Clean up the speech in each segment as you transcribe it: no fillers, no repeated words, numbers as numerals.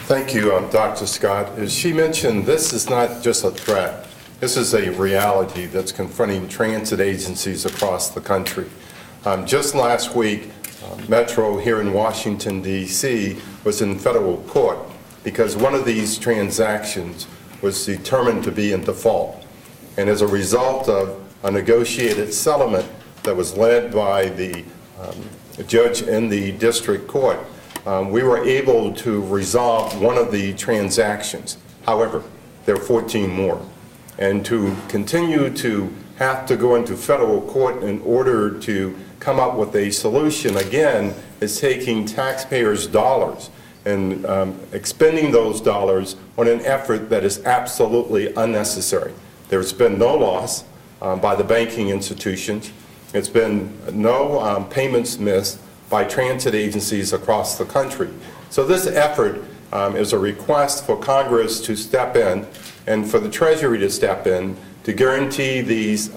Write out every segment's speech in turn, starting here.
Thank you, Dr. Scott. As she mentioned, this is not just a threat. This is a reality that's confronting transit agencies across the country. Just last week, Metro here in Washington, D.C. was in federal court because one of these transactions was determined to be in default. And as a result of a negotiated settlement that was led by the judge in the district court, we were able to resolve one of the transactions. However, there are 14 more. And to continue to have to go into federal court in order to come up with a solution, again, is taking taxpayers' dollars and expending those dollars on an effort that is absolutely unnecessary. There's been no loss by the banking institutions. It's been no payments missed by transit agencies across the country. So this effort is a request for Congress to step in and for the Treasury to step in to guarantee these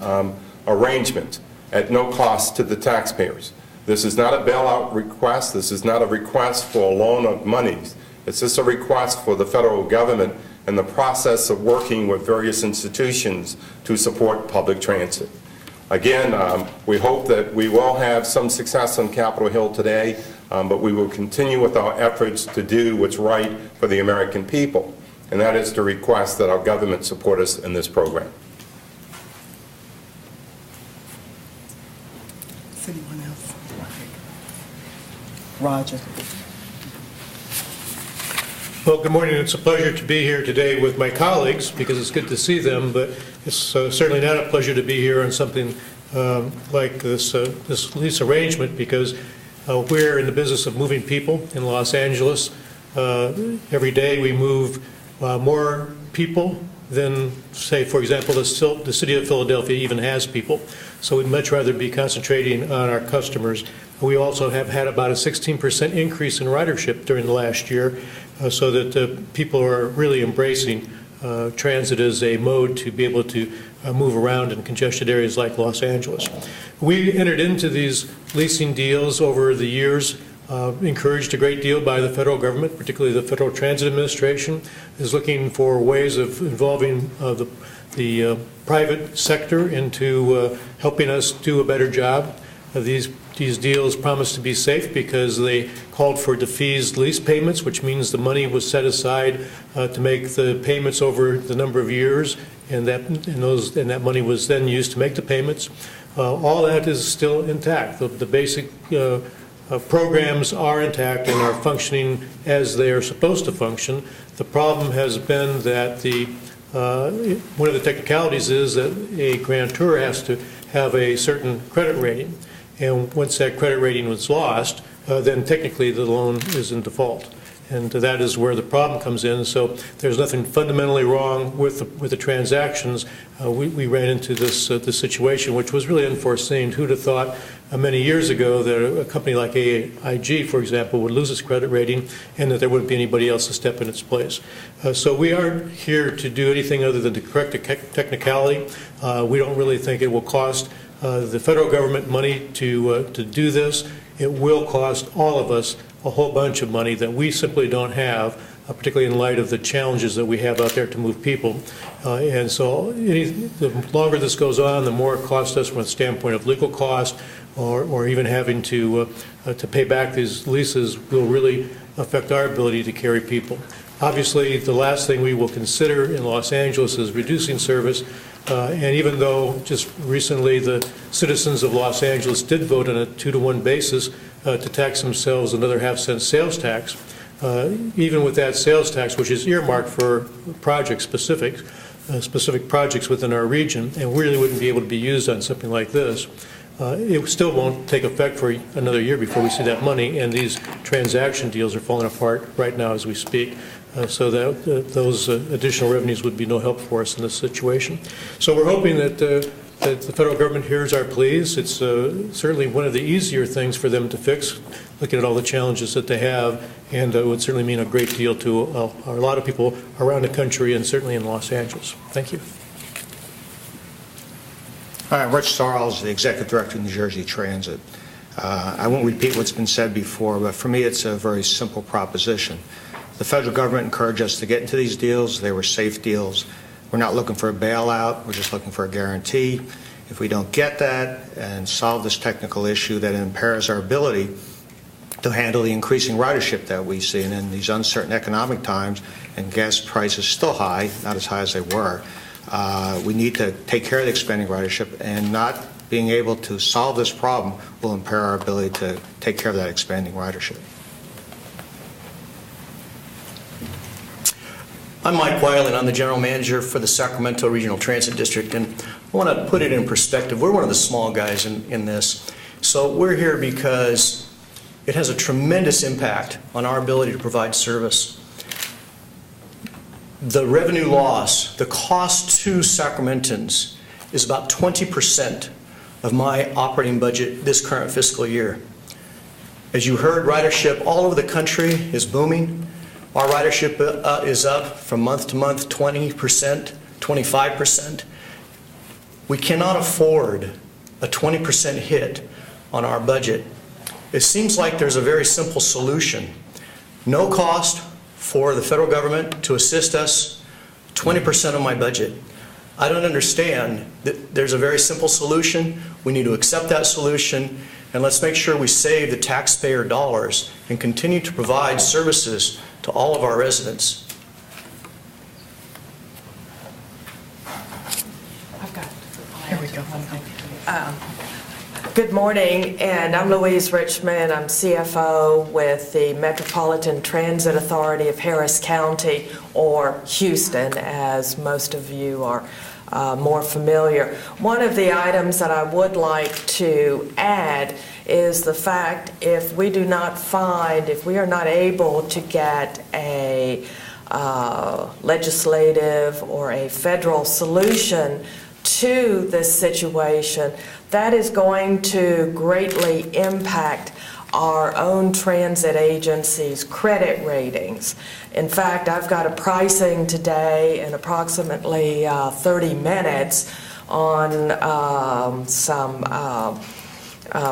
arrangements at no cost to the taxpayers. This is not a bailout request. This is not a request for a loan of monies. It's just a request for the federal government in the process of working with various institutions to support public transit. Again, we hope that we will have some success on Capitol Hill today, but we will continue with our efforts to do what's right for the American people, and that is to request that our government support us in this program. Is anyone else? Roger. Well, good morning. It's a pleasure to be here today with my colleagues because it's good to see them, but it's certainly not a pleasure to be here on something like this lease arrangement because we're in the business of moving people in Los Angeles. Every day we move more people than, say, for example, the city of Philadelphia even has people. So we'd much rather be concentrating on our customers. We also have had about a 16% increase in ridership during the last year, so that people are really embracing transit as a mode to be able to move around in congested areas like Los Angeles. We entered into these leasing deals over the years, encouraged a great deal by the federal government, particularly the Federal Transit Administration, is looking for ways of involving the private sector into helping us do a better job. These deals promised to be safe because they called for defeased lease payments, which means the money was set aside to make the payments over the number of years, and that money was then used to make the payments. All that is still intact. The basic programs are intact and are functioning as they are supposed to function. The problem has been that one of the technicalities is that a grantor has to have a certain credit rating. And once that credit rating was lost, then technically the loan is in default. And that is where the problem comes in. So there's nothing fundamentally wrong with the transactions. We ran into this situation, which was really unforeseen. Who'd have thought many years ago that a company like AIG, for example, would lose its credit rating and that there wouldn't be anybody else to step in its place. So we aren't here to do anything other than to correct a technicality. We don't really think it will cost the federal government money to do this. It will cost all of us a whole bunch of money that we simply don't have, particularly in light of the challenges that we have out there to move people. And so the longer this goes on, the more it costs us from a standpoint of legal cost or even having to pay back these leases will really affect our ability to carry people. Obviously, the last thing we will consider in Los Angeles is reducing service. And even though just recently the citizens of Los Angeles did vote on a 2-to-1 basis to tax themselves another half-cent sales tax, even with that sales tax, which is earmarked for specific projects within our region, and really wouldn't be able to be used on something like this, it still won't take effect for another year before we see that money, and these transaction deals are falling apart right now as we speak. So that those additional revenues would be no help for us in this situation. So we're hoping that the federal government hears our pleas. It's certainly one of the easier things for them to fix, looking at all the challenges that they have, and it would certainly mean a great deal to a lot of people around the country and certainly in Los Angeles. Thank you. Hi, I'm Rich Sarles, the Executive Director of New Jersey Transit. I won't repeat what's been said before, but for me it's a very simple proposition. The federal government encouraged us to get into these deals. They were safe deals. We're not looking for a bailout. We're just looking for a guarantee. If we don't get that and solve this technical issue that impairs our ability to handle the increasing ridership that we see, and in these uncertain economic times, and gas prices still high, not as high as they were, we need to take care of the expanding ridership, and not being able to solve this problem will impair our ability to take care of that expanding ridership. I'm Mike Weiland. I'm the general manager for the Sacramento Regional Transit District, and I want to put it in perspective. We're one of the small guys in this. So we're here because it has a tremendous impact on our ability to provide service. The revenue loss, the cost to Sacramentans, is about 20% of my operating budget this current fiscal year. As you heard, ridership all over the country is booming. Our ridership is up from month to month 20%, 25%. We cannot afford a 20% hit on our budget. It seems like there's a very simple solution. No cost for the federal government to assist us, 20% of my budget. I don't understand that there's a very simple solution. We need to accept that solution, and let's make sure we save the taxpayer dollars and continue to provide services to all of our residents. Here we go. Good morning, and I'm Louise Richmond. I'm CFO with the Metropolitan Transit Authority of Harris County, or Houston, as most of you are more familiar. One of the items that I would like to add is the fact if we are not able to get a legislative or a federal solution to this situation, that is going to greatly impact our own transit agencies' credit ratings. In fact, I've got a pricing today in approximately 30 minutes on some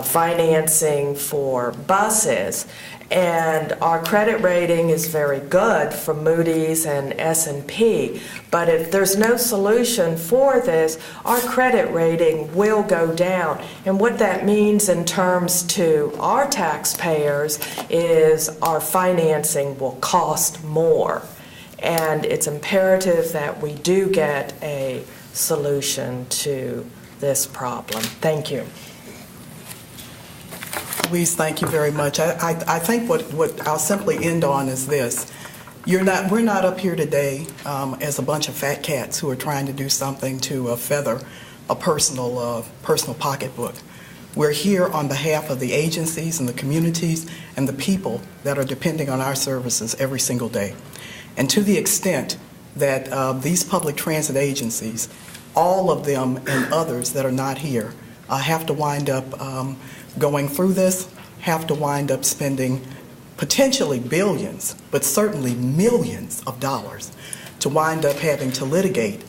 financing for buses. And our credit rating is very good from Moody's and S&P. But if there's no solution for this, our credit rating will go down. And what that means in terms to our taxpayers is our financing will cost more. And it's imperative that we do get a solution to this problem. Thank you. Louise, thank you very much. I think what I'll simply end on is this. We're not up here today as a bunch of fat cats who are trying to do something to feather a personal pocketbook. We're here on behalf of the agencies and the communities and the people that are depending on our services every single day. And to the extent that these public transit agencies, all of them and others that are not here, have to wind up going through this, have to wind up spending potentially billions, but certainly millions of dollars to wind up having to litigate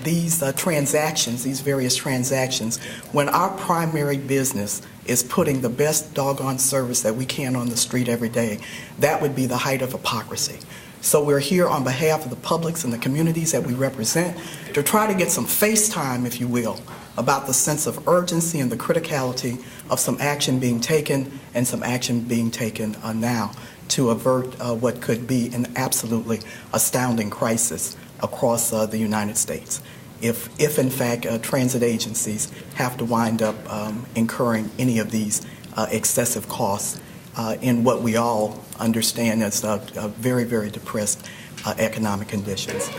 these transactions, these various transactions, when our primary business is putting the best doggone service that we can on the street every day. That would be the height of hypocrisy. So we're here on behalf of the publics and the communities that we represent to try to get some face time, if you will, about the sense of urgency and the criticality of some action being taken and some action being taken now to avert what could be an absolutely astounding crisis across the United States. If in fact transit agencies have to wind up incurring any of these excessive costs in what we all understand as very, very depressed economic conditions.